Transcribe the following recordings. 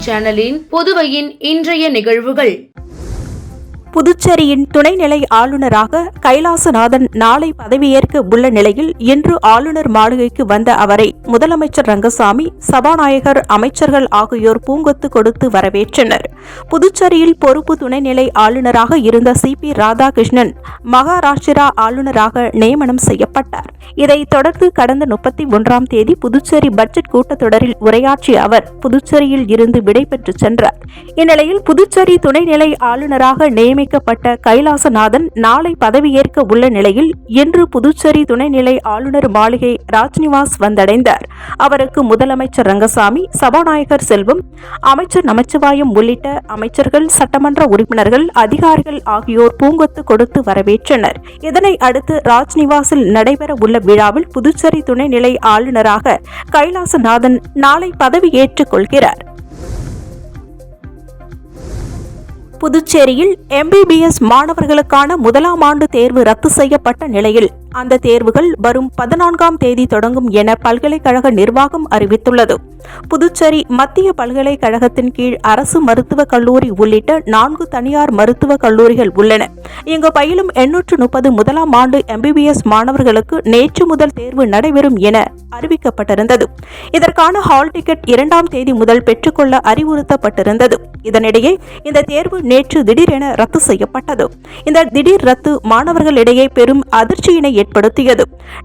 சேனலின் புதுவையின் இன்றைய நிகழ்வுகள். புதுச்சேரியின் துணைநிலை ஆளுநராக கைலாசநாதன் நாளை பதவியேற்க உள்ள நிலையில் இன்று ஆளுநர் மாளிகைக்கு வந்த அவரை முதலமைச்சர் ரங்கசாமி, சபாநாயகர், அமைச்சர்கள் ஆகியோர் பூங்கொத்து கொடுத்து வரவேற்றனர். புதுச்சேரியில் பொறுப்பு துணைநிலை ஆளுநராக இருந்த CP ராதாகிருஷ்ணன் மகாராஷ்டிரா ஆளுநராக நியமனம் செய்யப்பட்டார். இதைத் தொடர்ந்து கடந்த 31ஆம் தேதி புதுச்சேரி பட்ஜெட் கூட்டத்தொடரில் உரையாற்றிய அவர் புதுச்சேரியில் இருந்து விடைபெற்று சென்றார். இந்நிலையில் புதுச்சேரி துணைநிலை ஆளுநராக நியமிக்கப்பட்ட கைலாசநாதன் நாளை பதவியேற்க உள்ள நிலையில் இன்று புதுச்சேரி துணைநிலை ஆளுநர் மாளிகை ராஜ்நிவாஸ் வந்தடைந்தார். அவருக்கு முதலமைச்சர் ரங்கசாமி, சபாநாயகர் செல்வம், அமைச்சர் நமச்சிவாயம் உள்ளிட்ட அமைச்சர்கள், சட்டமன்ற உறுப்பினர்கள், அதிகாரிகள் ஆகியோர் பூங்கொத்து கொடுத்து வரவேற்றனர். இதனை அடுத்து ராஜ்நிவாசில் நடைபெற உள்ள விழாவில் புதுச்சேரி துணைநிலை ஆளுநராக கைலாசநாதன் நாளை பதவியேற்றுக் கொள்கிறார். புதுச்சேரியில் MBBS மாணவர்களுக்கான முதலாம் ஆண்டு தேர்வு ரத்து செய்யப்பட்ட நிலையில் அந்த தேர்வுகள் வரும் 14ஆம் தேதி தொடங்கும் என பல்கலைக்கழக நிர்வாகம் அறிவித்துள்ளது. புதுச்சேரி மத்திய பல்கலைக்கழகத்தின் கீழ் அரசு மருத்துவக் கல்லூரி உள்ளிட்ட 4 தனியார் மருத்துவக் கல்லூரிகள் உள்ளன. இங்கு பயிலும் 830 முதலாம் ஆண்டு MBBS மாணவர்களுக்கு நேற்று முதல் தேர்வு நடைபெறும் என அறிவிக்கப்பட்டிருந்தது. இதற்கான ஹால் டிக்கெட் 2ஆம் தேதி முதல் பெற்றுக்கொள்ள அறிவுறுத்தப்பட்டிருந்தது. இதனிடையே இந்த தேர்வு நேற்று திடீரென ரத்து செய்யப்பட்டது. இந்த திடீர் ரத்து மாணவர்களிடையே பெரும் அதிர்ச்சியினை ஏற்படுத்தியது.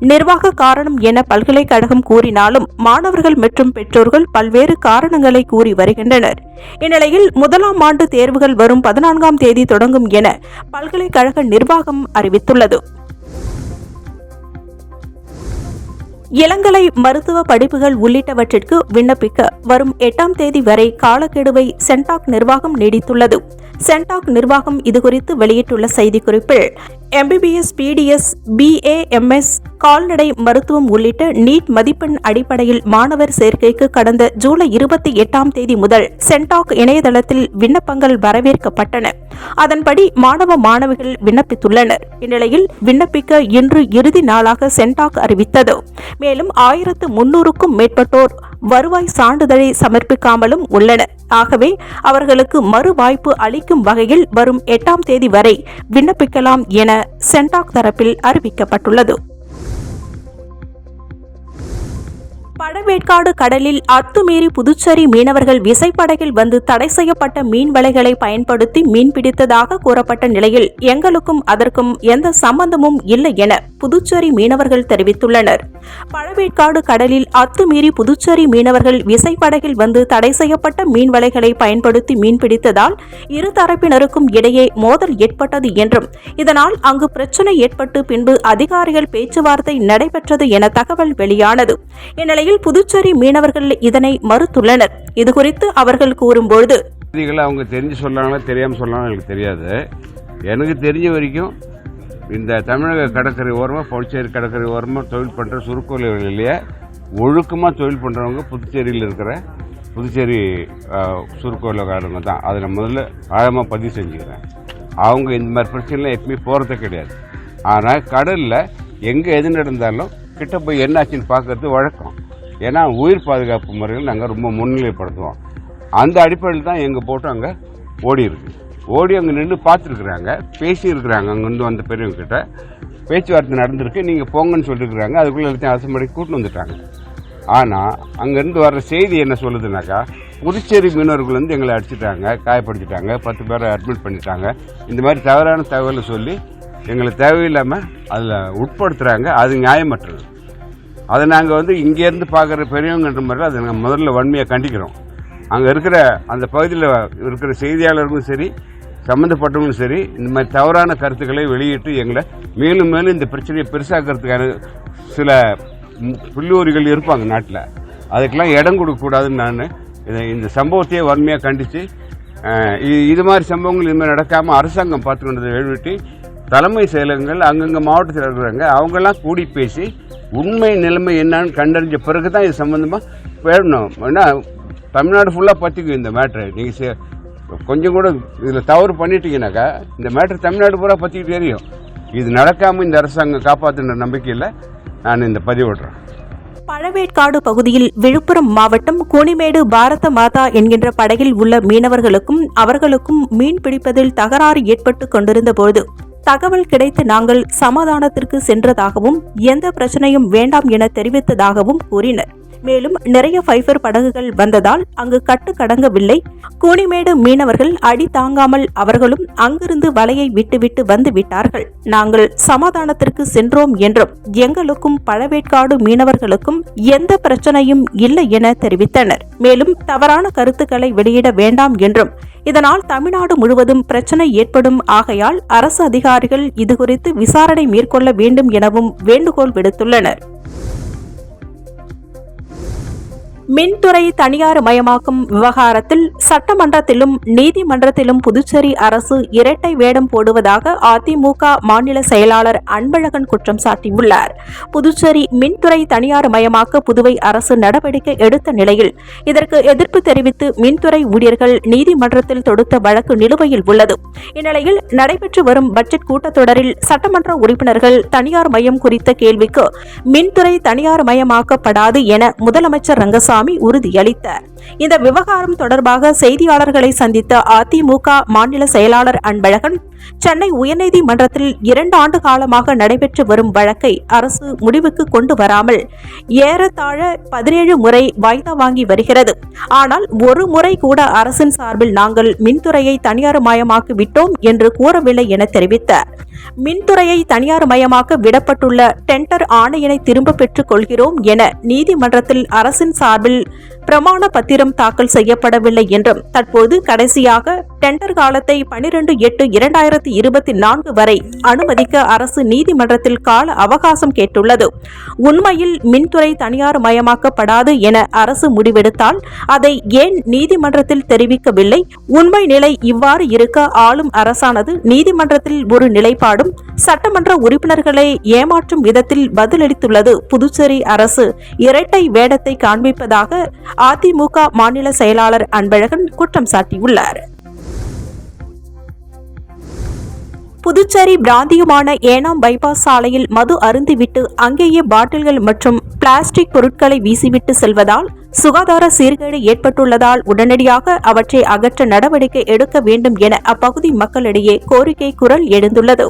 நிர்வாக காரணம் என பல்கலைக்கழகம் கூறினாலும் மாணவர்கள் மற்றும் பெற்றோர்கள் பல்வேறு காரணங்களை கூறி வருகின்றனர். இந்நிலையில் முதலாம் ஆண்டு தேர்வுகள் வரும் 14ஆம் தேதி தொடங்கும் என பல்கலைக்கழக நிர்வாகம் அறிவித்துள்ளது. இளங்கலை மருத்துவ படிப்புகள் உள்ளிட்டவற்றிற்கு விண்ணப்பிக்க வரும் 8ஆம் தேதி வரை காலக்கெடுவை சென்டாக் நிர்வாகம் நீடித்துள்ளது. சென்டாக் நிர்வாகம் இதுகுறித்து வெளியிட்டுள்ள செய்திக்குறிப்பில் MBBS, PDS, BA, MS, கால்நடை மருத்துவம் உள்ளிட்ட நீட் மதிப்பெண் அடிப்படையில் மாணவர் சேர்க்கைக்கு கடந்த ஜூலை 28ஆம் தேதி முதல் சென்டாக் இணையதளத்தில் விண்ணப்பங்கள் வரவேற்கப்பட்டன. அதன்படி மாணவ மாணவிகள் விண்ணப்பித்துள்ளனர். இந்நிலையில் விண்ணப்பிக்க இன்று இறுதி நாளாக சென்டாக் அறிவித்தது. மேலும் 1300க்கும் மேற்பட்டோர் வருவாய் சான்றிதழை சமர்ப்பிக்காமலும் உள்ளனர். ஆகவே அவர்களுக்கு மறு வாய்ப்பு அளிக்கும் வகையில் வரும் 8ஆம் தேதி வரை விண்ணப்பிக்கலாம் என சென்டாக் தரப்பில் அறிவிக்கப்பட்டுள்ளது. பழவேற்காடு கடலில் அத்துமீறி புதுச்சேரி மீனவர்கள் விசைப்படகில் வந்து தடை செய்யப்பட்ட மீன் வலைகளை பயன்படுத்தி மீன்பிடித்ததாக கூறப்பட்ட நிலையில் எங்களுக்கும் அதற்கும் எந்த சம்பந்தமும் இல்லை என புதுச்சேரி மீனவர்கள் தெரிவித்துள்ளனர். பழவேற்காடு கடலில் அத்துமீறி புதுச்சேரி மீனவர்கள் விசைப்படகில் வந்து தடை செய்யப்பட்ட மீன் வலைகளை பயன்படுத்தி மீன்பிடித்ததால் இரு தரப்பினருக்கும் இடையே மோதல் ஏற்பட்டது என்றும் இதனால் அங்கு பிரச்சினை ஏற்பட்டு பின்பு அதிகாரிகள் பேச்சுவார்த்தை நடைபெற்றது என தகவல் வெளியானது. இந்நிலையில் புதுச்சேரி மீனவர்கள் இதனை மறுத்துள்ளனர். இதுகுறித்து அவர்கள் கூறும்போது, அவங்க தெரிஞ்சு சொல்லாங்களா தெரியாம சொல்லாங்களா எனக்கு தெரியாது. எனக்கு தெரிஞ்ச வரைக்கும் இந்த தமிழக கடற்கரை ஓரமா, புதுச்சேரி கடற்கரை ஓரமா தொழில் பண்ற சுருக்கோலைகளிலேயே ஒழுக்கமா தொழில் பண்றவங்க புதுச்சேரியில் இருக்கிற புதுச்சேரி சுருக்கோலைக்காரங்க தான். அதை நான் முதல்ல ஆழமா பதிவு செஞ்சுக்கிறேன். அவங்க இந்த மாதிரி பிரச்சனை எப்பவுமே போறதே கிடையாது. ஆனா கடல்ல எங்க எது நடந்தாலும் கிட்ட போய் என்னாச்சுன்னு பார்க்கறது வழக்கம். ஏன்னா உயிர் பாதுகாப்பு முறைகள் நாங்கள் ரொம்ப முன்னிலைப்படுத்துவோம். அந்த அடிப்படையில் தான் எங்கள் போட்டு அங்கே ஓடி இருக்கு. ஓடி அங்கே நின்று பார்த்துருக்குறாங்க, பேசியிருக்கிறாங்க. அங்கேருந்து வந்த பெரியவங்க கிட்ட பேச்சுவார்த்தை நடந்திருக்கு. நீங்கள் போங்கன்னு சொல்லியிருக்கிறாங்க. அதுக்குள்ளே எல்லாத்தையும் அரசுமுறை கூட்டு வந்துட்டாங்க. ஆனால் அங்கேருந்து வர்ற செய்தி என்ன சொல்லுதுனாக்கா, புதுச்சேரி மீனவர்கள் வந்து எங்களை அடிச்சுட்டாங்க, காயப்படுத்திட்டாங்க, 10 பேரை அட்மிட் பண்ணிட்டாங்க. இந்த மாதிரி தவறான தகவலை சொல்லி எங்களை தேவையில்லாமல் அதில் உட்படுத்துகிறாங்க. அது நியாயமற்றது. அதை நாங்கள் வந்து இங்கேருந்து பார்க்குற பெரியவங்கன்ற மாதிரி அதை நாங்கள் முதல்ல வன்மையாக கண்டிக்கிறோம். அங்கே இருக்கிற அந்த பகுதியில் இருக்கிற செய்தியாளர்களும் சரி, சம்மந்தப்பட்டவங்களும் சரி, இந்த மாதிரி தவறான கருத்துக்களை வெளியிட்டு எங்களை மேலும் மேலும் இந்த பிரச்சனையை பெருசாக்கிறதுக்கான சில புள்ளூரிகள் இருப்பாங்க நாட்டில். அதுக்கெல்லாம் இடம் கொடுக்கக்கூடாதுன்னு நான் இந்த சம்பவத்தையே வன்மையாக கண்டித்து, இது மாதிரி சம்பவங்கள் இது மாதிரி நடக்காமல் அரசாங்கம் பார்த்துக்கொண்டதை எழுவிட்டு தலைமை செயலகங்கள் அங்கங்கே மாவட்டத்தில் இருக்கிறாங்க, அவங்கெல்லாம் கூடி பேசி உண்மை நிலைமை என்னன்னு கண்டறிஞ்ச பிறகு தான் இது சம்பந்தமாக பேடணும். ஏன்னா தமிழ்நாடு ஃபுல்லாக பற்றிக்கும் இந்த மேட்ரு. நீங்கள் கொஞ்சம் கூட இதில் தவறு பண்ணிட்டீங்கன்னாக்கா இந்த மேட்ரு தமிழ்நாடு பூரா பற்றிக்கிட்டு தெரியும். இது நடக்காமல் இந்த அரசாங்கம் காப்பாற்றுன்ற நம்பிக்கையில் நான் இந்த பதிவிடுறேன். பழவேற்காடு பகுதியில் விழுப்புரம் மாவட்டம் கூனிமேடு பாரத மாதா என்கின்ற படகில் உள்ள மீனவர்களுக்கும் அவர்களுக்கும் மீன் பிடிப்பதில் தகராறு ஏற்பட்டு கொண்டிருந்தபோது தகவல் கிடைத்து நாங்கள் சமாதானத்திற்கு சென்றதாகவும் எந்த பிரச்சனையும் வேண்டாம் என தெரிவித்ததாகவும் கூறினர். மேலும் நிறைய ஃபைபர் படகுகள் வந்ததால் அங்கு கட்டுக்கடங்கவில்லை. கூனிமேடு மீனவர்கள் அடி தாங்காமல் அவர்களும் அங்கிருந்து வலையை விட்டுவிட்டு வந்து விட்டார்கள். நாங்கள் சமாதானத்திற்கு சென்றோம் என்றும் எங்களுக்கும் பழவேற்காடு மீனவர்களுக்கும் எந்த பிரச்சனையும் இல்லை என தெரிவித்தனர். மேலும் தவறான கருத்துக்களை வெளியிட வேண்டாம் என்றும் இதனால் தமிழ்நாடு முழுவதும் பிரச்சனை ஏற்படும், ஆகையால் அரசு அதிகாரிகள் இதுகுறித்து விசாரணை மேற்கொள்ள வேண்டும் எனவும் வேண்டுகோள் விடுத்துள்ளனர். மின்துறை தனியார் மயமாக்கும் விவகாரத்தில் சட்டமன்றத்திலும் நீதிமன்றத்திலும் புதுச்சேரி அரசு இரட்டை வேடம் போடுவதாக அதிமுக மாநில செயலாளர் அன்பழகன் குற்றம் சாட்டியுள்ளார். புதுச்சேரி மின்துறை தனியார் மயமாக்க புதுவை அரசு நடவடிக்கை எடுத்த நிலையில் இதற்கு எதிர்ப்பு தெரிவித்து மின்துறை ஊழியர்கள் நீதிமன்றத்தில் தொடுத்த வழக்கு நிலுவையில் உள்ளது. இந்நிலையில் நடைபெற்று வரும் பட்ஜெட் கூட்டத்தொடரில் சட்டமன்ற உறுப்பினர்கள் தனியார் மயம் குறித்த கேள்விக்கு மின்துறை தனியார் மயமாக்கப்படாது என முதலமைச்சர் ரங்கசாமி உறுதியளித்தார். இந்த விவகாரம் தொடர்பாக செய்தியாளர்களை சந்தித்த அதிமுக மாநில செயலாளர் அன்பழகன், சென்னை உயர்நீதிமன்றத்தில் 2 ஆண்டு காலமாக நடைபெற்று வரும் வழக்கை அரசு முடிவுக்கு கொண்டு வராமல் ஏறத்தாழ 17 முறை வாய்தா வாங்கி வருகிறது. ஆனால் ஒரு முறை கூட அரசின் சார்பில் நாங்கள் மின்துறையை தனியார் மயமாக்கி விட்டோம் என்று கூறவில்லை என தெரிவித்தார். மின்துறையை தனியார் மயமாக்க விடப்பட்டுள்ள டெண்டர் ஆணையினை திரும்ப பெற்றுக் கொள்கிறோம் என நீதிமன்றத்தில் அரசின் சார்பில் பிரமாண பத்திரம் தாக்கல் செய்யப்படவில்லை என்றும் தற்போது கடைசியாக டெண்டர் காலத்தை 12/8/2024 வரை அனுமதிக்க அரசு நீதிமன்றத்தில் கால அவகாசம் கேட்டுள்ளது. உண்மையில் மின்துறை தனியார் மயமாக்கப்படாது என அரசு முடிவெடுத்தால் அதை ஏன் நீதிமன்றத்தில் தெரிவிக்கவில்லை? உண்மை நிலை இவ்வாறு இருக்க ஆளும் அரசானது நீதிமன்றத்தில் ஒரு நிலைப்பாடும் சட்டமன்ற உறுப்பினர்களை ஏமாற்றும் விதத்தில் பதிலளித்துள்ளது. புதுச்சேரி அரசு இரட்டை வேடத்தை காண்பிப்பதாக அதிமுக மாநில செயலாளர் அன்பழகன் குற்றம் சாட்டியுள்ளார். புதுச்சேரி பிராந்தியமான ஏனாம் பைபாஸ் சாலையில் மது அருந்திவிட்டு அங்கேயே பாட்டில்கள் மற்றும் பிளாஸ்டிக் பொருட்களை வீசிவிட்டு செல்வதால் சுகாதார சீர்கேடு ஏற்பட்டுள்ளதால் உடனடியாக அவற்றை அகற்ற நடவடிக்கை எடுக்க வேண்டும் என அப்பகுதி மக்களிடையே கோரிக்கை குரல் எழுந்துள்ளது.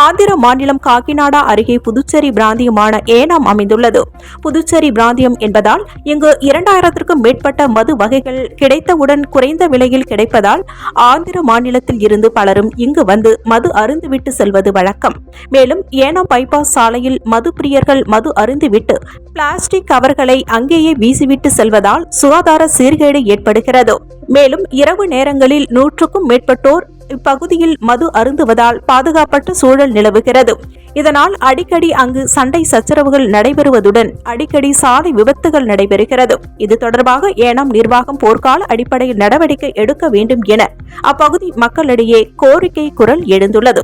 ஆந்திர மாநிலம் காக்கிநாடா அருகே புதுச்சேரி பிராந்தியமான ஏனாம் அமைந்துள்ளது. புதுச்சேரி பிராந்தியம் என்பதால் இங்கு 2000க்கும் மேற்பட்ட மது வகைகள் கிடைத்தவுடன் குறைந்த விலையில் கிடைப்பதால் ஆந்திர மாநிலத்தில் இருந்து பலரும் இங்கு வந்து மது அருந்துவிட்டு செல்வது வழக்கம். மேலும் ஏனாம் பைபாஸ் சாலையில் மது பிரியர்கள் மது அருந்துவிட்டு பிளாஸ்டிக் கவர்களை அங்கேயே வீசிவிட்டு செல்வதால் சுகாதார சீர்கேடு ஏற்படுகிறது. மேலும் இரவு நேரங்களில் 100க்கும் மேற்பட்டோர் இப்பகுதியில் மது அருந்துவதால் பாதுகாப்பற்ற சூழல் நிலவுகிறது. இதனால் அடிக்கடி அங்கு சண்டை சச்சரவுகள் நடைபெறுவதுடன் அடிக்கடி சாலை விபத்துகள் நடைபெறுகிறது. இது தொடர்பாக ஏனாம் நிர்வாகம் போர்க்கால அடிப்படையில் நடவடிக்கை எடுக்க வேண்டும் என அப்பகுதி மக்களிடையே கோரிக்கை குரல் எழுந்துள்ளது.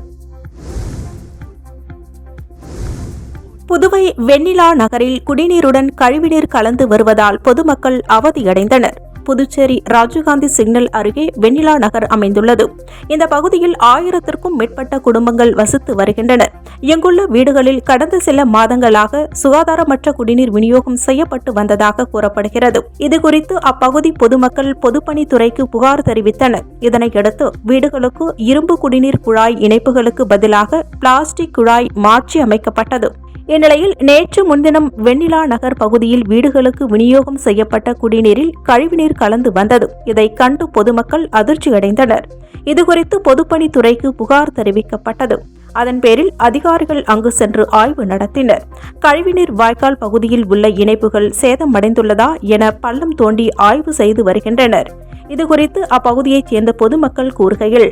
புதுவை வெண்ணிலா நகரில் குடிநீருடன் கழிவுநீர் கலந்து வருவதால் பொதுமக்கள் அவதியடைந்தனர். புதுச்சேரி ராஜீவ்காந்தி சிக்னல் அருகே வெண்ணிலா நகர் அமைந்துள்ளது. இந்த பகுதியில் 1000க்கும் மேற்பட்ட குடும்பங்கள் வசித்து வருகின்றனர். இங்குள்ள வீடுகளில் கடந்த சில மாதங்களாக சுகாதாரமற்ற குடிநீர் விநியோகம் செய்யப்பட்டு வந்ததாக கூறப்படுகிறது. இதுகுறித்து அப்பகுதி பொதுமக்கள் பொதுப்பணித்துறைக்கு புகார் தெரிவித்தனர். இதனையடுத்து வீடுகளுக்கு இரும்பு குடிநீர் குழாய் இணைப்புகளுக்கு பதிலாக பிளாஸ்டிக் குழாய் மாற்றி அமைக்கப்பட்டது. இந்நிலையில் நேற்று முன்தினம் வெண்ணிலா நகர் பகுதியில் வீடுகளுக்கு விநியோகம் செய்யப்பட்ட குடிநீரில் கழிவுநீர் கலந்து வந்தது. இதை கண்டு பொதுமக்கள் அதிர்ச்சியடைந்தனர். இதுகுறித்து பொதுப்பணித்துறைக்கு புகார் தெரிவிக்கப்பட்டது. அதன் பேரில் அதிகாரிகள் அங்கு சென்று ஆய்வு நடத்தினர். கழிவுநீர் வாய்க்கால் பகுதியில் உள்ள இணைப்புகள் சேதமடைந்துள்ளதா என பள்ளம் தோண்டி ஆய்வு செய்து வருகின்றனர். இதுகுறித்து அப்பகுதியைச் சேர்ந்த பொதுமக்கள் கூறுகையில்,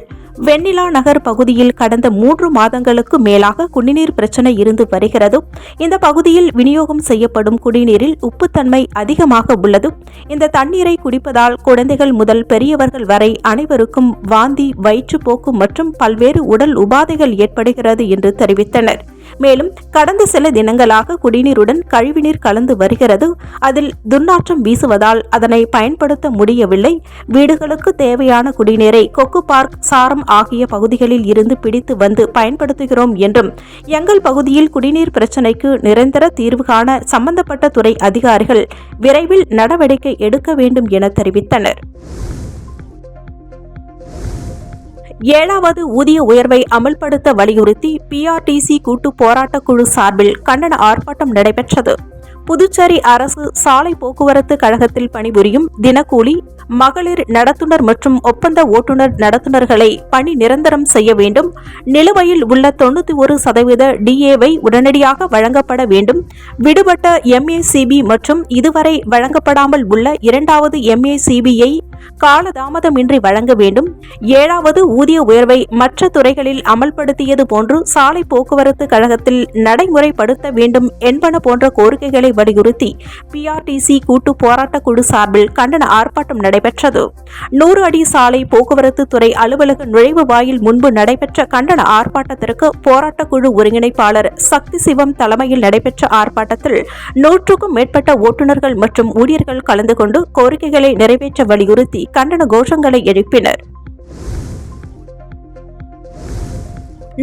வெண்ணிலா நகர் பகுதியில் கடந்த 3 மாதங்களுக்கு மேலாக குடிநீர் பிரச்சனை இருந்து வருகிறது. இந்த பகுதியில் விநியோகம் செய்யப்படும் குடிநீரில் உப்புத்தன்மை அதிகமாக உள்ளது. இந்த தண்ணீரை குடிப்பதால் குழந்தைகள் முதல் பெரியவர்கள் வரை அனைவருக்கும் வாந்தி, வயிற்றுப்போக்கு மற்றும் பல்வேறு உடல் உபாதைகள் ஏற்படுகிறது என்று தெரிவித்தனர். மேலும் கடந்த சில தினங்களாக குடிநீருடன் கழிவுநீர் கலந்து வருகிறது. அதில் துர்நாற்றம் வீசுவதால் அதனை பயன்படுத்த முடியவில்லை. வீடுகளுக்கு தேவையான குடிநீரை கொக்கு பார்க், சாரம் ஆகிய பகுதிகளில் இருந்து பிடித்து வந்து பயன்படுத்துகிறோம் என்றும், எங்கள் பகுதியில் குடிநீர் பிரச்சினைக்கு நிரந்தர தீர்வு காண சம்பந்தப்பட்ட துறை அதிகாரிகள் விரைவில் நடவடிக்கை எடுக்க வேண்டும் என தெரிவித்தனர். 7வது ஊதிய உயர்வை அமல்படுத்த வலியுறுத்தி பிஆர்டிசி கூட்டு போராட்டக் குழு சார்பில் கண்டன ஆர்ப்பாட்டம் நடைபெற்றது. புதுச்சேரி அரசு சாலை போக்குவரத்து கழகத்தில் பணிபுரியும் தினக்கூலி, மகளிர் நடத்துனர் மற்றும் ஒப்பந்த ஓட்டுநர் நடத்துனர்களை பணி நிரந்தரம் செய்ய வேண்டும். நிலுவையில் உள்ள 91% டிஏவை உடனடியாக வழங்கப்பட வேண்டும். விடுபட்ட எம்ஏசிபி மற்றும் இதுவரை வழங்கப்படாமல் உள்ள 2வது எம்ஏசிபியை காலதாமதமின்றி வழங்க வேண்டும். 7வது ஊதிய உயர்வை மற்ற துறைகளில் அமல்படுத்தியது போன்று சாலை போக்குவரத்து கழகத்தில் நடைமுறைப்படுத்த வேண்டும் என்பன போன்ற கோரிக்கைகளை வலியுறுத்தி பிஆர்டிசி கூட்டு போராட்டக் குழு சார்பில் கண்டன ஆர்ப்பாட்டம் நடைபெற்றது. 100 அடி சாலை போக்குவரத்து துறை அலுவலக நுழைவு வாயில் முன்பு நடைபெற்ற கண்டன ஆர்ப்பாட்டத்திற்கு போராட்டக் குழு ஒருங்கிணைப்பாளர் சக்தி சிவம் தலைமையில் நடைபெற்ற ஆர்ப்பாட்டத்தில் 100க்கும் மேற்பட்ட ஓட்டுநர்கள் மற்றும் ஊழியர்கள் கலந்து கொண்டு கோரிக்கைகளை நிறைவேற்ற வலியுறுத்தி கண்டன கோஷங்களை எழுப்பினர்.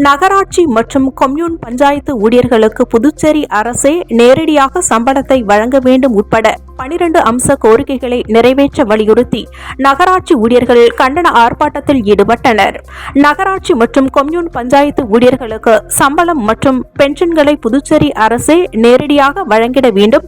நகராட்சி மற்றும் கொம்யூன் பஞ்சாயத்து ஊழியர்களுக்கு புதுச்சேரி அரசே நேரடியாக சம்பளத்தை வழங்க வேண்டும் உட்பட 12 அம்ச கோரிக்கைகளை நிறைவேற்ற வலியுறுத்தி நகராட்சி ஊழியர்கள் கண்டன ஆர்ப்பாட்டத்தில் ஈடுபட்டனர். நகராட்சி மற்றும் கொம்யூன் பஞ்சாயத்து ஊழியர்களுக்கு சம்பளம் மற்றும் பென்ஷன்களை புதுச்சேரி அரசே நேரடியாக வழங்கிட வேண்டும்.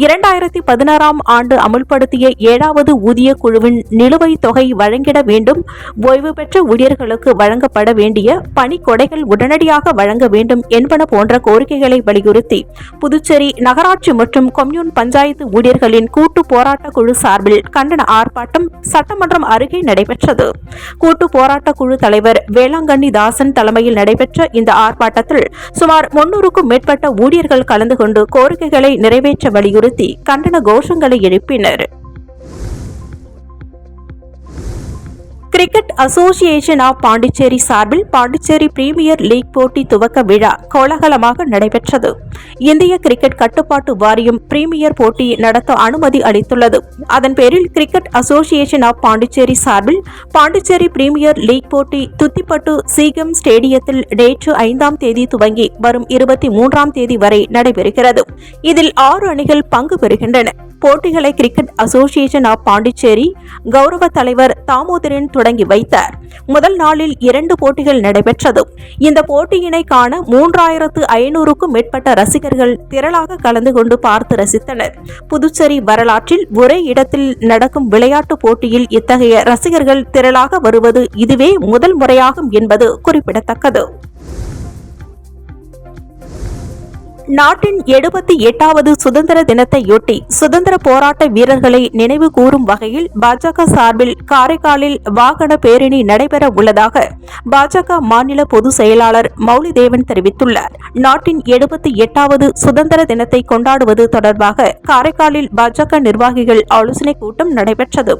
2016ஆம் ஆண்டு அமுல்படுத்திய 7வது ஊதிய குழுவின் நிலுவைத் தொகை வழங்கிட வேண்டும். ஓய்வு பெற்ற ஊழியர்களுக்கு வழங்கப்பட வேண்டிய பணிக்கொடைகள் உடனடியாக வழங்க வேண்டும் என்பன போன்ற கோரிக்கைகளை வலியுறுத்தி புதுச்சேரி நகராட்சி மற்றும் கொம்யூன் பஞ்சாயத்து ஊழியர்களின் கூட்டு போராட்டக் குழு சார்பில் கண்டன ஆர்ப்பாட்டம் சட்டமன்றம் அருகே நடைபெற்றது. கூட்டு போராட்டக் குழு தலைவர் வேளாங்கண்ணி தாசன் தலைமையில் நடைபெற்ற இந்த ஆர்ப்பாட்டத்தில் சுமார் 300க்கும் மேற்பட்ட ஊழியர்கள் கலந்து கொண்டு கோரிக்கைகளை நிறைவேற்ற வலியுறுத்தி கண்டன கோஷங்களை எழுப்பினர். கிரிக்கெட் அசோசியேஷன் ஆஃப் பாண்டிச்சேரி சார்பில் பாண்டிச்சேரி பிரீமியர் லீக் போட்டி துவக்க விழா கோலாகலமாக நடைபெற்றது. இந்திய கிரிக்கெட் கட்டுப்பாட்டு வாரியம் பிரீமியர் போட்டி நடத்த அனுமதி அளித்துள்ளது. அதன் பேரில் கிரிக்கெட் அசோசியேஷன் ஆஃப் பாண்டிச்சேரி சார்பில் பாண்டிச்சேரி பிரீமியர் லீக் போட்டி துத்திப்பட்டு சீகம் ஸ்டேடியத்தில் நேற்று 5ஆம் தேதி துவங்கி வரும் 23ஆம் தேதி வரை நடைபெறுகிறது. இதில் 6 அணிகள் பங்கு பெறுகின்றன. போட்டிகளை கிரிக்கெட் அசோசியேஷன் ஆஃப் பாண்டிச்சேரி கௌரவ தலைவர் தாமோதரன் தொடங்கி வைத்தார். முதல் நாளில் 2 போட்டிகள் நடைபெற்றது. இந்த போட்டியினை காண 3500க்கும் மேற்பட்ட ரசிகர்கள் திரளாக கலந்து கொண்டு பார்த்து ரசித்தனர். புதுச்சேரி வரலாற்றில் ஒரே இடத்தில் நடக்கும் விளையாட்டு போட்டியில் இத்தகைய ரசிகர்கள் திரளாக வருவது இதுவே முதல் முறையாகும் என்பது குறிப்பிடத்தக்கது. நாட்டின் 78வது சுதந்திர தினத்தையொட்டி சுதந்திர போராட்ட வீரர்களை நினைவு கூறும் வகையில் பாஜக சார்பில் காரைக்காலில் வாகன பேரணி நடைபெற உள்ளதாக பாஜக மாநில பொதுச் செயலாளர் மௌலிதேவன் தெரிவித்துள்ளார். நாட்டின் 78வது சுதந்திர தினத்தை கொண்டாடுவது தொடர்பாக காரைக்காலில் பாஜக நிர்வாகிகள் ஆலோசனைக் கூட்டம் நடைபெற்றது.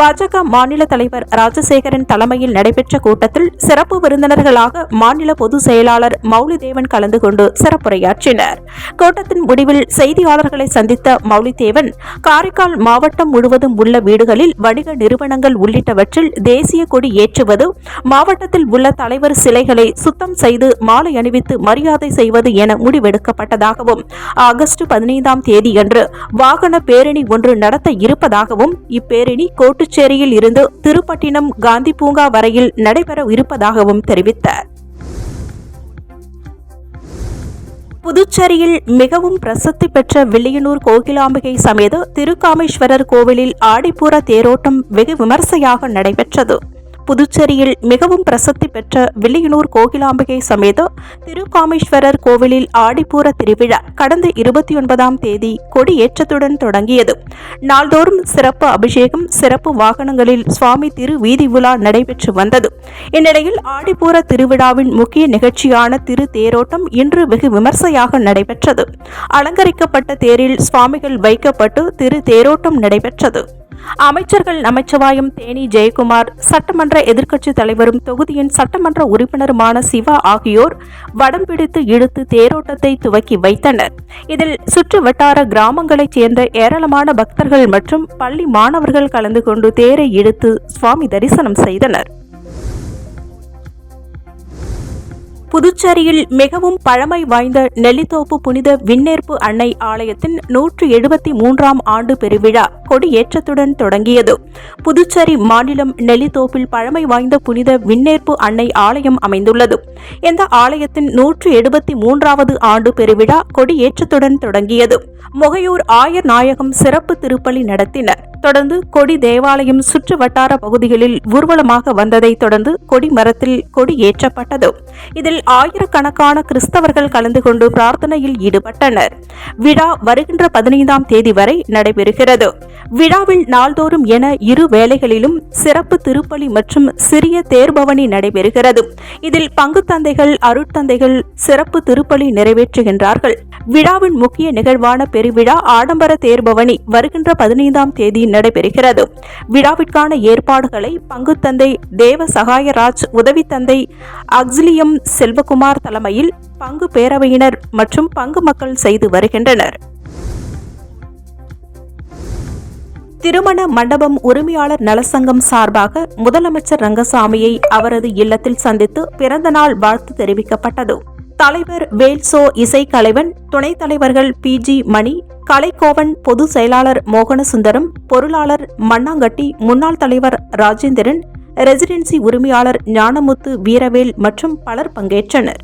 பாஜக மாநில தலைவர் ராஜசேகரன் தலைமையில் நடைபெற்ற கூட்டத்தில் சிறப்பு விருந்தினர்களாக மாநில பொதுச் செயலாளர் மௌலிதேவன் கலந்து கொண்டு சிறப்புரையாற்றினார். கூட்டத்தின் முடிவில் செய்தியாளர்களை சந்தித்த மௌலிதேவன், காரைக்கால் மாவட்டம் முழுவதும் உள்ள வீடுகளில் வணிக நிறுவனங்கள் உள்ளிட்டவற்றில் தேசிய கொடி ஏற்றுவது, மாவட்டத்தில் உள்ள தலைவர் சிலைகளை சுத்தம் செய்து மாலை அணிவித்து மரியாதை செய்வது என முடிவெடுக்கப்பட்டதாகவும், ஆகஸ்ட் 15ஆம் தேதியன்று வாகன பேரணி ஒன்று நடத்த இருப்பதாகவும், இப்பேரணி கோட்டுச்சேரியில் இருந்து திருப்பட்டினம் காந்தி பூங்கா வரையில் நடைபெற இருப்பதாகவும் தெரிவித்தார். புதுச்சேரியில் மிகவும் பிரசித்தி பெற்ற வில்லியனூர் கோகிலாம்பிகை சமேத திருக்காமேஸ்வரர் கோவிலில் ஆடிப்பூர தேரோட்டம் வெகு விமர்சையாக நடைபெற்றது. புதுச்சேரியில் மிகவும் பிரசித்தி பெற்ற வில்லியனூர் கோகிலாம்பிகை சமேத திருக்காமேஸ்வரர் கோவிலில் ஆடிப்பூர திருவிழா கடந்த 29ஆம் தேதி கொடியேற்றத்துடன் தொடங்கியது. நாள்தோறும் சிறப்பு அபிஷேகம், சிறப்பு வாகனங்களில் சுவாமி திரு வீதி உலா நடைபெற்று வந்தது. இந்நிலையில் ஆடிப்பூர திருவிழாவின் முக்கிய நிகழ்ச்சியான திரு தேரோட்டம் இன்று வெகு விமர்சையாக நடைபெற்றது. அலங்கரிக்கப்பட்ட தேரில் சுவாமிகள் வைக்கப்பட்டு திரு தேரோட்டம் நடைபெற்றது. அமைச்சர்கள் நமச்சிவாயம், தேனி ஜெயக்குமார், சட்டமன்ற எதிர்க்கட்சித் தலைவரும் தொகுதியின் சட்டமன்ற உறுப்பினருமான சிவா ஆகியோர் வடம் பிடித்து இழுத்து தேரோட்டத்தை துவக்கி வைத்தனர். இதில் சுற்று வட்டார கிராமங்களைச் சேர்ந்த ஏராளமான பக்தர்கள் மற்றும் பள்ளி மாணவர்கள் கலந்து கொண்டு தேரை இழுத்து சுவாமி தரிசனம் செய்தனர். புதுச்சேரியில் மிகவும் பழமை வாய்ந்த நெல்லித்தோப்பு புனித விண்ணேற்பு அன்னை ஆலயத்தின் 173ஆம் ஆண்டு பெருவிழா கொடியேற்றத்துடன் தொடங்கியது. புதுச்சேரி மாநிலம் நெல்லித்தோப்பில் பழமை வாய்ந்த புனித விண்ணேற்பு அன்னை ஆலயம் அமைந்துள்ளது. இந்த ஆலயத்தின் 173வது ஆண்டு பெருவிழா கொடியேற்றத்துடன் தொடங்கியது. முகையூர் ஆயர் நாயகம் சிறப்பு திருப்பலி நடத்தினர். தொடர்ந்து கொடி தேவாலயம் சுற்று வட்டார பகுதிகளில் ஊர்வலமாக வந்ததை தொடர்ந்து கொடி மரத்தில் கொடி ஏற்றப்பட்டது. இதில் ஆயிரக்கணக்கான கிறிஸ்தவர்கள் கலந்து கொண்டு பிரார்த்தனையில் ஈடுபட்டனர். விழா வருகின்ற 15ஆம் தேதி வரை நடைபெறுகிறது. விழாவில் நாள்தோறும் என இரு வேளைகளிலும் சிறப்பு திருப்பலி மற்றும் சிறிய தேர்பவனி நடைபெறுகிறது. இதில் பங்கு தந்தைகள், அருட்தந்தைகள் சிறப்பு திருப்பலி நிறைவேற்றுகின்றார்கள். விழாவின் முக்கிய நிகழ்வான பெருவிழா ஆடம்பர தேர்பவனி வருகின்ற 15ஆம் தேதி நடைபெறுகிறது. விழாவிற்கான ஏற்பாடுகளை பங்குத்தந்தை தேவ சகாயராஜ், உதவி தந்தை அக்ஸிலியம் செல்வகுமார் தலைமையில் பங்கு பேரவையினர் மற்றும் பங்கு மக்கள் செய்து வருகின்றனர். திருமண மண்டபம் உரிமையாளர் நலசங்கம் சார்பாக முதலமைச்சர் ரங்கசாமியை அவரது இல்லத்தில் சந்தித்து பிறந்தநாள் வாழ்த்து தெரிவிக்கப்பட்டது. தலைவர் வேல்சோ இசைக்கலைவன், துணைத் தலைவர்கள் PG மணி, கலைக்கோவன், பொதுச் செயலாளர் மோகனசுந்தரம், பொருளாளர் மண்ணாங்கட்டி, முன்னாள் தலைவர் ராஜேந்திரன், ரெசிடென்சி உரிமையாளர் ஞானமுத்து வீரவேல் மற்றும் பலர் பங்கேற்றனர்.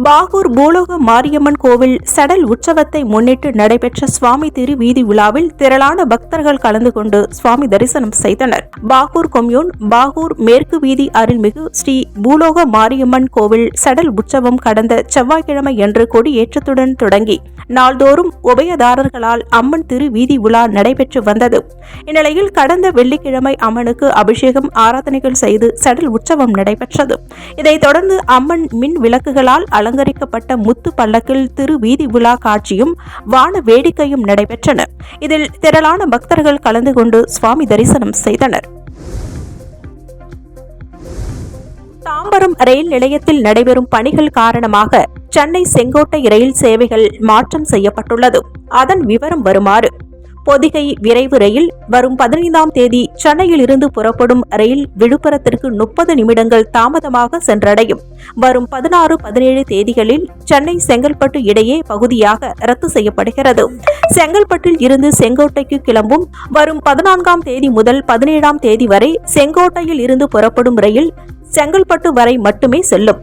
பாகூர் பூலோக மாரியம்மன் கோவில் சடல் உற்சவத்தை முன்னிட்டு நடைபெற்ற சுவாமி திருவீதி விழாவில் திரளான பக்தர்கள் கலந்து கொண்டு சுவாமி தரிசனம் செய்தனர். பாகூர் கொம்யூன் பாகூர் மேற்கு வீதி அருள்மிகு ஸ்ரீ பூலோக மாரியம்மன் கோவில் சடல் உற்சவம் கடந்த செவ்வாய்க்கிழமை அன்று கொடியேற்றத்துடன் தொடங்கி நாள்தோறும் உபயதாரர்களால் அம்மன் திருவீதி விழா நடைபெற்று வந்தது. இந்நிலையில் கடந்த வெள்ளிக்கிழமை அம்மனுக்கு அபிஷேகம், ஆராதனைகள் செய்து சடல் உற்சவம் நடைபெற்றது. இதைத் தொடர்ந்து அம்மன் மின் விளக்குகளால் அலங்கரிக்கப்பட்ட முத்து பல்லக்கில் திருவீதி விழா காட்சியும் வான வேடிக்கையும் நடைபெற்றன. இதில் திரளான பக்தர்கள் கலந்து கொண்டு சுவாமி தரிசனம் செய்தனர். தாம்பரம் ரயில் நிலையத்தில் நடைபெறும் பணிகள் காரணமாக சென்னை செங்கோட்டை ரயில் சேவைகள் மாற்றம் செய்யப்பட்டுள்ளது. அதன் விவரம் வருமாறு: பொதிகை விரைவு ரயில் வரும் 15ஆம் தேதி சென்னையில் இருந்து புறப்படும் ரயில் விழுப்புரத்திற்கு 30 நிமிடங்கள் தாமதமாக சென்றடையும். வரும் 16, 17 தேதிகளில் சென்னை செங்கல்பட்டு இடையே பகுதியாக ரத்து செய்யப்படுகிறது. செங்கல்பட்டில் இருந்து செங்கோட்டைக்கு கிளம்பும் வரும் 14ஆம் தேதி முதல் 17ஆம் தேதி வரை செங்கோட்டையில் இருந்து புறப்படும் ரயில் செங்கல்பட்டு வரை மட்டுமே செல்லும்.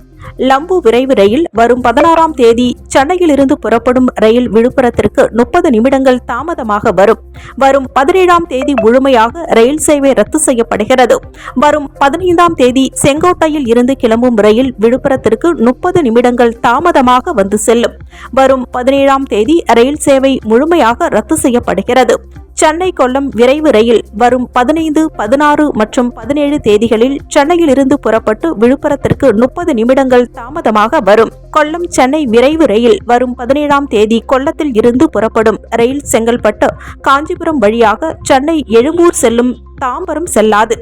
லம்பு விரைவு ரயில் வரும் 16ஆம் தேதி சென்னையில் இருந்து புறப்படும் ரயில் விழுப்புரத்திற்கு 30 நிமிடங்கள் தாமதமாக வரும். வரும் 17ஆம் தேதி முழுமையாக ரயில் சேவை ரத்து செய்யப்படுகிறது. வரும் 15ஆம் தேதி செங்கோட்டையில் இருந்து கிளம்பும் ரயில் விழுப்புரத்திற்கு 30 நிமிடங்கள் தாமதமாக வந்து செல்லும். வரும் 17ஆம் தேதி ரயில் சேவை முழுமையாக ரத்து செய்யப்படுகிறது. சென்னை கொல்லம் விரைவு ரயில் வரும் 15, 16 மற்றும் 17 தேதிகளில் சென்னையில் இருந்து புறப்பட்டு விழுப்புரத்திற்கு 30 நிமிடங்கள் தாமதமாக வரும். கொல்லம் சென்னை விரைவு ரயில் வரும் 17ஆம் தேதி கொல்லத்தில் இருந்து புறப்படும் ரயில் செங்கல்பட்டு, காஞ்சிபுரம் வழியாக சென்னை எழும்பூர் செல்லும். தாம்பரம் செல்லாது.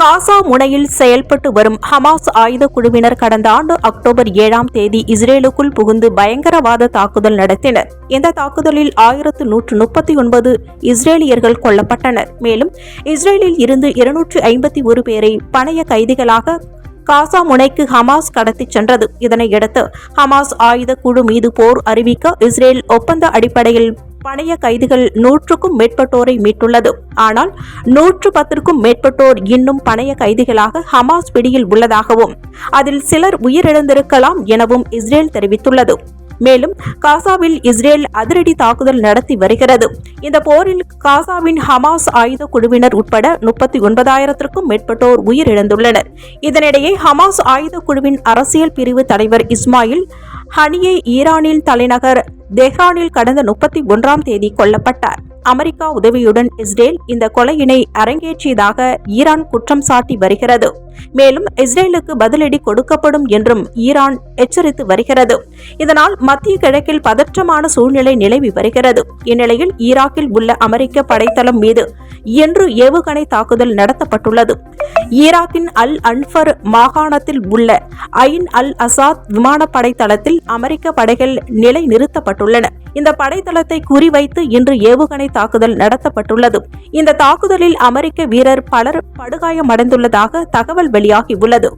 காசா முனையில் செயல்பட்டு வரும் ஹமாஸ் ஆயுத குழுவினர் கடந்த ஆண்டு அக்டோபர் 7ஆம் தேதி இஸ்ரேலுக்குள் புகுந்து பயங்கரவாத தாக்குதல் நடத்தினர். இந்த தாக்குதலில் 1139 இஸ்ரேலியர்கள் கொல்லப்பட்டனர். மேலும் இஸ்ரேலில் இருந்து 251 பேரை பணைய கைதிகளாக காசா முனைக்கு ஹமாஸ் கடத்திச் சென்றது. இதனையடுத்து ஹமாஸ் ஆயுத குழு மீது போர் அறிவிக்க இஸ்ரேல் ஒப்பந்த அடிப்படையில் பணைய கைதிகள் 100க்கும் மேற்பட்டோரை மீட்டுள்ளது. ஆனால் 110க்கும் மேற்பட்டோர் இன்னும் பணைய கைதிகளாக ஹமாஸ் பிடியில் உள்ளதாகவும் அதில் சிலர் உயிரிழந்திருக்கலாம் எனவும் இஸ்ரேல் தெரிவித்துள்ளது. மேலும் காசாவில் இஸ்ரேல் அதிரடி தாக்குதல் நடத்தி வருகிறது. இந்த போரில் காசாவின் ஹமாஸ் ஆயுத குழுவினர் உட்பட 39,000க்கும் மேற்பட்டோர் உயிரிழந்துள்ளனர். இதனிடையே ஹமாஸ் ஆயுத குழுவின் அரசியல் பிரிவு தலைவர் இஸ்மாயில் ஹனியே ஈரானின் தலைநகர் தெஹ்ரானில் கடந்த 31ஆம் தேதி கொல்லப்பட்டார். அமெரிக்கா உதவியுடன் இஸ்ரேல் இந்த கொலையினை அரங்கேற்றியதாக ஈரான் குற்றம் சாட்டி வருகிறது. மேலும் இஸ்ரேலுக்கு பதிலடி கொடுக்கப்படும் என்றும் ஈரான் எச்சரித்து வருகிறது. இதனால் மத்திய கிழக்கில் பதற்றமான சூழ்நிலை நிலவி வருகிறது. இந்நிலையில் ஈராக்கில் உள்ள அமெரிக்க படைத்தளம் மீது இன்று ஏவுகணை தாக்குதல் நடத்தப்பட்டுள்ளது. ஈராக்கின் அல் அன்ஃபர் மாகாணத்தில் உள்ள ஐன் அல் அசாத் விமானப்படை தளத்தில் அமெரிக்க படைகள் நிலை நிறுத்தப்பட்டுள்ளன. இந்த படைத்தளத்தை குறிவைத்து இன்று ஏவுகணை தாக்குதல் நடத்தப்பட்டுள்ளது. இந்த தாக்குதலில் அமெரிக்க வீரர் பலர் படுகாயமடைந்துள்ளதாக தகவல் வெளியாகியுள்ளது.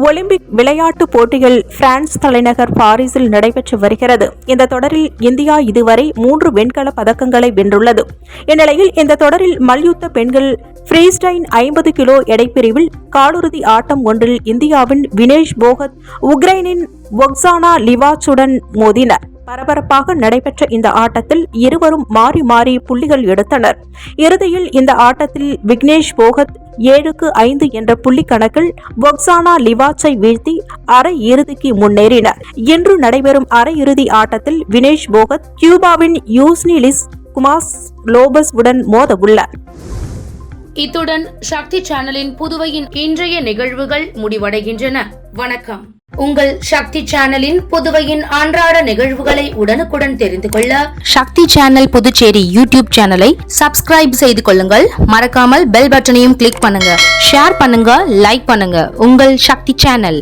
ஒலிம்பிக் விளையாட்டுப் போட்டிகள் பிரான்ஸ் தலைநகர் பாரிஸில் நடைபெற்று வருகிறது. இந்த தொடரில் இந்தியா இதுவரை 3 வெண்கல பதக்கங்களை வென்றுள்ளது. இந்நிலையில் இந்த தொடரில் மல்யுத்த பெண்கள் ஃப்ரீஸ்டைல் 50 கிலோ எடைப்பிரிவில் காலிறுதி ஆட்டம் ஒன்றில் இந்தியாவின் வினேஷ் போகத் உக்ரைனின் ஒக்சானா லிவாச்சுடன் மோதினர். பரபரப்பாக நடைபெற்ற இந்த ஆட்டத்தில் இருவரும் மாறி மாறி புள்ளிகள் எடுத்தனர். இறுதியில் இந்த ஆட்டத்தில் விக்னேஷ் போகத் 7-5 என்ற புள்ளி கணக்கில் ஒக்சானா லிவாச்சை வீழ்த்தி அரை இறுதிக்கு முன்னேறினார். இன்று நடைபெறும் அரையிறுதி ஆட்டத்தில் வினேஷ் போகத் கியூபாவின் யூஸ்னிலிஸ் குமாஸ் லோபஸ் உடன் மோத உள்ளார். இத்துடன் சக்தி சேனலின் புதுவையின் இன்றைய நிகழ்வுகள் முடிவடைகின்றன. வணக்கம். உங்கள் சக்தி சேனலின் புதுவையின் அன்றாட நிகழ்வுகளை உடனுக்குடன் தெரிந்து கொள்ள சக்தி சேனல் புதுச்சேரி யூடியூப் சேனலை சப்ஸ்கிரைப் செய்து கொள்ளுங்கள். மறக்காமல் பெல் பட்டனையும் கிளிக் பண்ணுங்க. ஷேர் பண்ணுங்க, லைக் பண்ணுங்க. உங்கள் சக்தி சேனல்.